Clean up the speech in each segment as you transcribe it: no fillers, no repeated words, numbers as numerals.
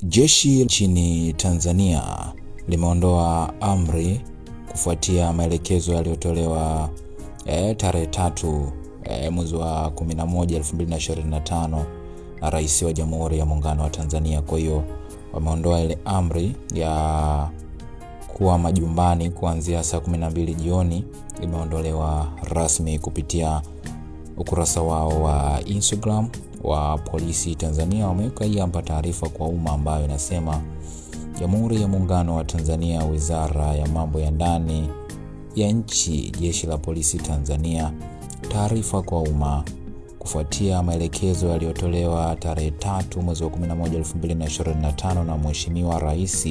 Jeshi nchini Tanzania limeondoa amri kufuatia maelekezo yaliyotolewa tarehe 3 mwezi wa 11 2025 na Rais wa Jamhuri ya Muungano wa Tanzania. Kwa hiyo wameondoa ile amri ya kuwa majumbani kuanzia saa 12 jioni, imeondolewa rasmi kupitia ukurasa wao wa Instagram wa Polisi Tanzania. Wameweka hii hapa taarifa kwa umma ambayo inasema: Jamhuri ya Muungano wa Tanzania, Wizara ya Mambo ya Ndani ya Nchi, Jeshi la Polisi Tanzania. Taarifa kwa umma. Kufuatia maelekezo yaliyotolewa tarehe 3 mwezi wa 11 2025 na Mheshimiwa Rais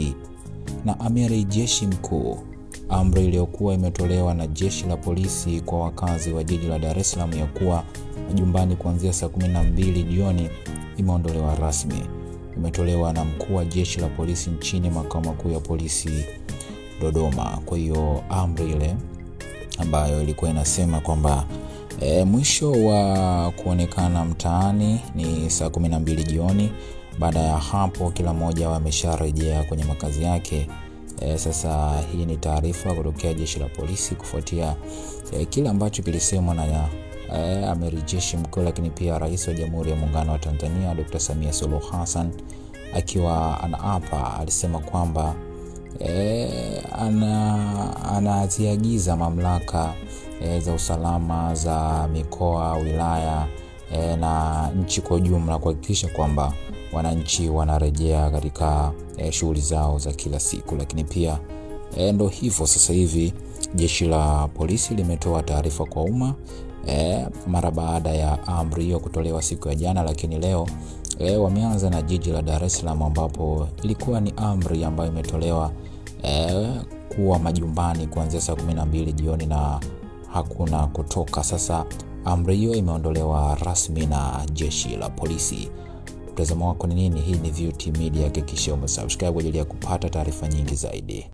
na Amiri Jeshi Mkuu, amri iliyokuwa imetolewa na Jeshi la Polisi kwa wakazi wa jiji la Dar es Salaam ya kuwa majumbani kuanzia saa 12 jioni imeondolewa rasmi. Imetolewa na Mkuu wa Jeshi la Polisi nchini, Makao Makuu ya Polisi Dodoma. Kwa hiyo amri ile ambayo ilikuwa inasema kwamba mwisho wa kuonekana mtaani ni saa 12 jioni. Baada ya hapo kila mmoja amesharejea kwenye makazi yake. Sasa hii ni taarifa kutoka Jeshi la Polisi kufuatia kile ambacho kilisemwa na Amiri Jeshi Mkuu, lakini pia Rais wa Jamhuri ya Muungano wa Tanzania Dr. Samia Suluhu Hassan akiwa anaapa, alisema kwamba anaziagiza mamlaka za usalama za mikoa, wilaya na nchi kwa ujumla kuhakikisha kwamba wananchi wanarejea katika shughuli zao za kila siku. Lakini pia ndio hivyo, sasa hivi Jeshi la Polisi limetoa taarifa kwa umma mara baada ya amri hiyo kutolewa siku ya jana, lakini leo wameanza na jiji la Dar es Salaam ambapo ilikuwa ni amri ambayo imetolewa kuwa majumbani kuanzia saa 12 jioni na hakuna kutoka. Sasa amri hiyo imeondolewa rasmi na Jeshi la Polisi. Mtazamo wako ni nini? Hii ni VTV Media, hakikisha umesubscribe kwa ajili ya kupata taarifa nyingi zaidi.